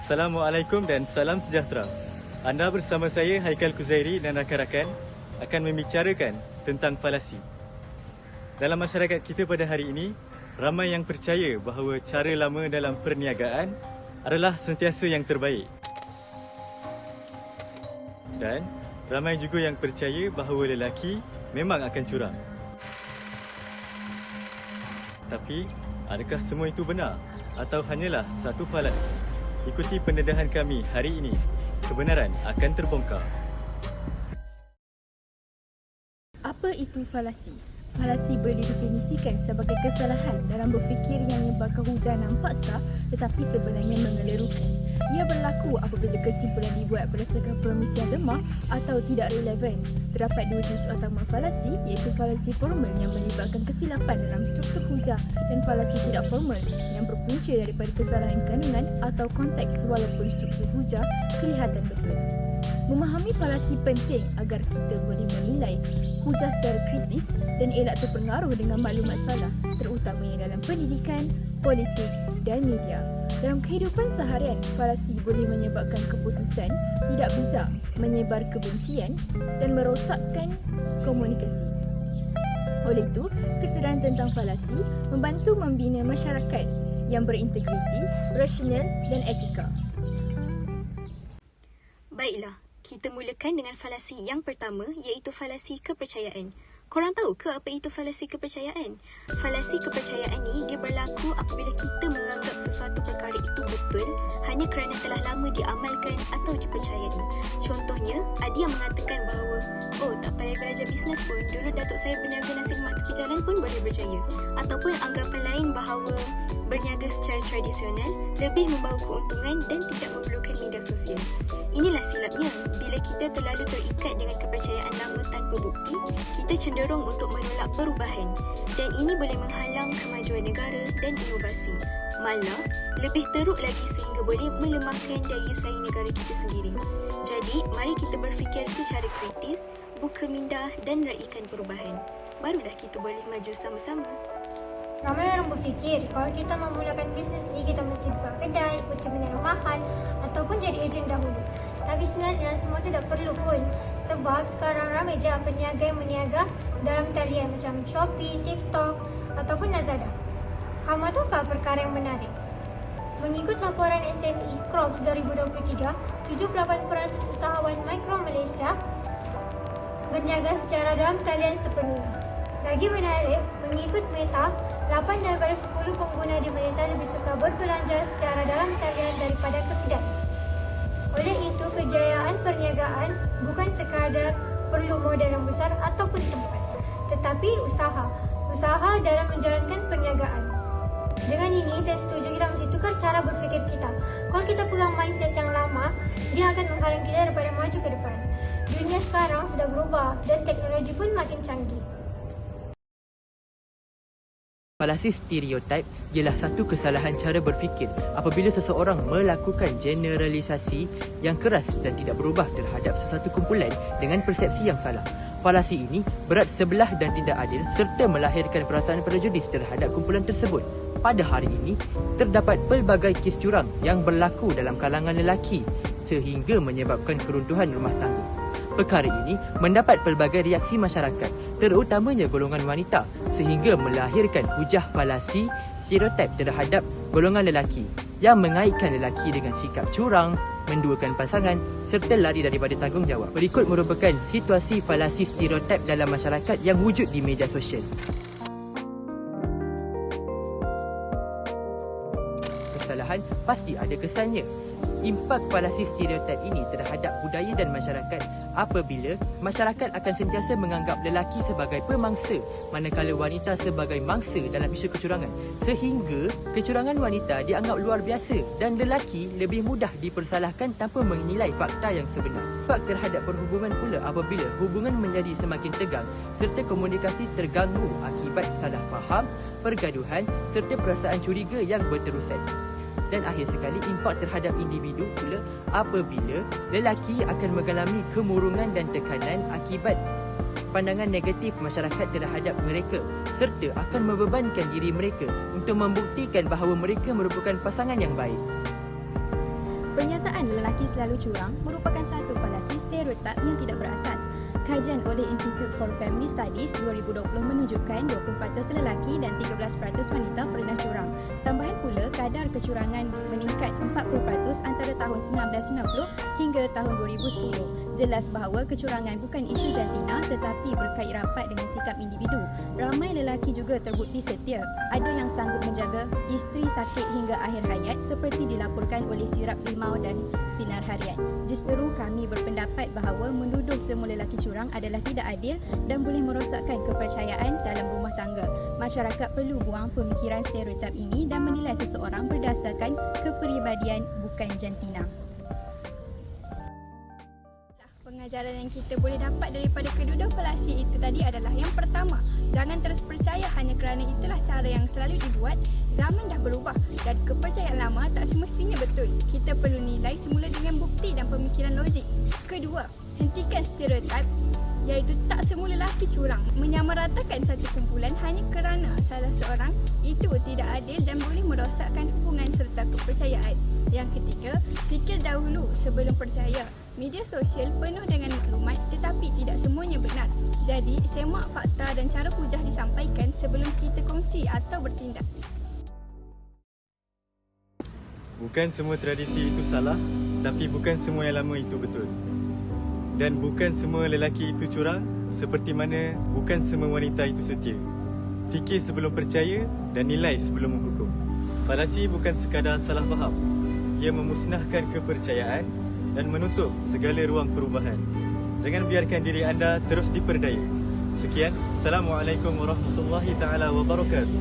Assalamualaikum dan salam sejahtera. Anda bersama saya Haikal Kuzairi dan rakan-rakan akan membicarakan tentang falasi. Dalam masyarakat kita pada hari ini, ramai yang percaya bahawa cara lama dalam perniagaan adalah sentiasa yang terbaik. Dan ramai juga yang percaya bahawa lelaki memang akan curang. Tapi, adakah semua itu benar atau hanyalah satu falasi? Ikuti pendedahan kami hari ini. Kebenaran akan terbongkar. Apa itu falasi? Falasi boleh didefinisikan sebagai kesalahan dalam berfikir yang menyebabkan hujah nampak sah tetapi sebenarnya mengelirukan. Ia berlaku apabila kesimpulan dibuat berdasarkan premisi yang lemah atau tidak relevan. Terdapat dua jenis utama falasi, iaitu falasi formal yang melibatkan kesilapan dalam struktur hujah dan falasi tidak formal yang berpunca daripada kesalahan kandungan atau konteks walaupun struktur hujah kelihatan betul. Memahami falasi penting agar kita boleh menilai hujah secara kritis dan elak terpengaruh dengan maklumat salah, terutamanya dalam pendidikan, politik dan media. Dalam kehidupan seharian, falasi boleh menyebabkan keputusan tidak bijak, menyebar kebencian dan merosakkan komunikasi. Oleh itu, kesedaran tentang falasi membantu membina masyarakat yang berintegriti, rasional dan etika. Baiklah, kita mulakan dengan falasi yang pertama, iaitu falasi kepercayaan. Korang tahu ke apa itu falasi kepercayaan? Falasi kepercayaan ni dia berlaku apabila kita menganggap sesuatu perkara itu betul hanya kerana telah lama diamalkan atau dipercayai. Contohnya, ada yang mengatakan bahawa, oh tak payah belajar bisnes pun, dulu datuk saya berniaga nasi lemak tepi jalan pun boleh berjaya. Ataupun anggapan lain bahawa berniaga secara tradisional lebih membawa keuntungan dan tidak memerlukan media sosial. Inilah silapnya, bila kita terlalu terikat dengan kepercayaan lama tanpa bukti, kita cenderung untuk menolak perubahan dan ini boleh menghalang kemajuan negara dan inovasi. Malah, lebih teruk lagi sehingga boleh melemahkan daya saing negara kita sendiri. Jadi, mari kita berfikir secara kritis, buka minda dan raikan perubahan. Barulah kita boleh maju sama-sama. Ramai orang berfikir kalau kita memulakan bisnes ni kita mesti buka kedai, ikut sebenarnya mahal ataupun jadi ejen dahulu. Tapi sebenarnya semua tu tak perlu pun. Sebab sekarang ramai je peniaga yang meniaga dalam talian macam Shopee, TikTok ataupun Lazada. Kamu tahukah perkara yang menarik? Mengikut laporan SME Crops 2023, 78% usahawan mikro Malaysia berniaga secara dalam talian sepenuhnya. Lagi menarik, mengikut Meta, 8 daripada 10 pengguna di Malaysia lebih suka berbelanja secara dalam talian daripada ke kedai. Oleh itu, kejayaan perniagaan bukan sekadar perlu modal yang besar ataupun tempat, tetapi usaha dalam menjalankan perniagaan. Dengan ini, saya setuju kita mesti tukar cara berfikir kita. Kalau kita pegang mindset yang lama, dia akan menghalang kita daripada maju ke depan. Dunia sekarang sudah berubah dan teknologi pun makin canggih. Falasi stereotip ialah satu kesalahan cara berfikir apabila seseorang melakukan generalisasi yang keras dan tidak berubah terhadap sesuatu kumpulan dengan persepsi yang salah. Falasi ini berat sebelah dan tidak adil serta melahirkan perasaan prejudis terhadap kumpulan tersebut. Pada hari ini, terdapat pelbagai kes curang yang berlaku dalam kalangan lelaki sehingga menyebabkan keruntuhan rumah tangga. Perkara ini mendapat pelbagai reaksi masyarakat, terutamanya golongan wanita, sehingga melahirkan hujah falasi stereotip terhadap golongan lelaki yang mengaitkan lelaki dengan sikap curang, menduakan pasangan serta lari daripada tanggungjawab. Berikut merupakan situasi falasi stereotip dalam masyarakat yang wujud di media sosial. Kesalahan pasti ada kesannya. Impak falasi stereotip ini terhadap budaya dan masyarakat apabila masyarakat akan sentiasa menganggap lelaki sebagai pemangsa manakala wanita sebagai mangsa dalam isu kecurangan, sehingga kecurangan wanita dianggap luar biasa dan lelaki lebih mudah dipersalahkan tanpa menilai fakta yang sebenar. Impak terhadap perhubungan pula apabila hubungan menjadi semakin tegang serta komunikasi terganggu akibat salah faham, pergaduhan serta perasaan curiga yang berterusan. Dan akhir sekali, impak terhadap individu pula apabila lelaki akan mengalami kemurungan dan tekanan akibat pandangan negatif masyarakat terhadap mereka serta akan membebankan diri mereka untuk membuktikan bahawa mereka merupakan pasangan yang baik. Pernyataan lelaki selalu curang merupakan satu falasi stereotip yang tidak berasas. Kajian oleh Institute for Family Studies 2020 menunjukkan 20% lelaki dan 13% wanita pernah curang. Tambahan pula, kadar kecurangan meningkat 40% antara tahun 1990 hingga tahun 2010. Jelas bahawa kecurangan bukan isu jantina tetapi berkait rapat dengan sikap individu. Ramai lelaki juga terbukti setia. Ada yang sanggup menjaga isteri sakit hingga akhir hayat seperti dilaporkan oleh Sirap Limau dan Sinar Harian. Justeru kami berpendapat bahawa menuduh semua lelaki curang adalah tidak adil dan boleh merosakkan kepercayaan dalam rumah tangga. Masyarakat perlu buang pemikiran stereotip ini dan menilai seseorang berdasarkan kepribadian bukan jantina. Pengajaran yang kita boleh dapat daripada kedua-dua falasi itu tadi adalah yang pertama, jangan terus percaya hanya kerana itulah cara yang selalu dibuat. Zaman dah berubah dan kepercayaan lama tak semestinya betul. Kita perlu nilai semula dengan bukti dan pemikiran logik. Kedua, hentikan stereotip iaitu tak semua lelaki curang. Menyamaratakan satu kumpulan hanya kerana salah seorang itu tidak adil dan boleh merosakkan hubungan serta kepercayaan. Yang ketiga, fikir dahulu sebelum percaya. Media sosial penuh dengan maklumat tetapi tidak semuanya benar. Jadi, semak fakta dan cara hujah disampaikan sebelum kita kongsi atau bertindak. Bukan semua tradisi itu salah, tapi bukan semua yang lama itu betul. Dan bukan semua lelaki itu curang, seperti mana bukan semua wanita itu setia. Fikir sebelum percaya dan nilai sebelum menghukum. Falasi bukan sekadar salah faham. Ia memusnahkan kepercayaan dan menutup segala ruang perubahan. Jangan biarkan diri anda terus diperdaya. Sekian, Assalamualaikum warahmatullahi taala wabarakatuh.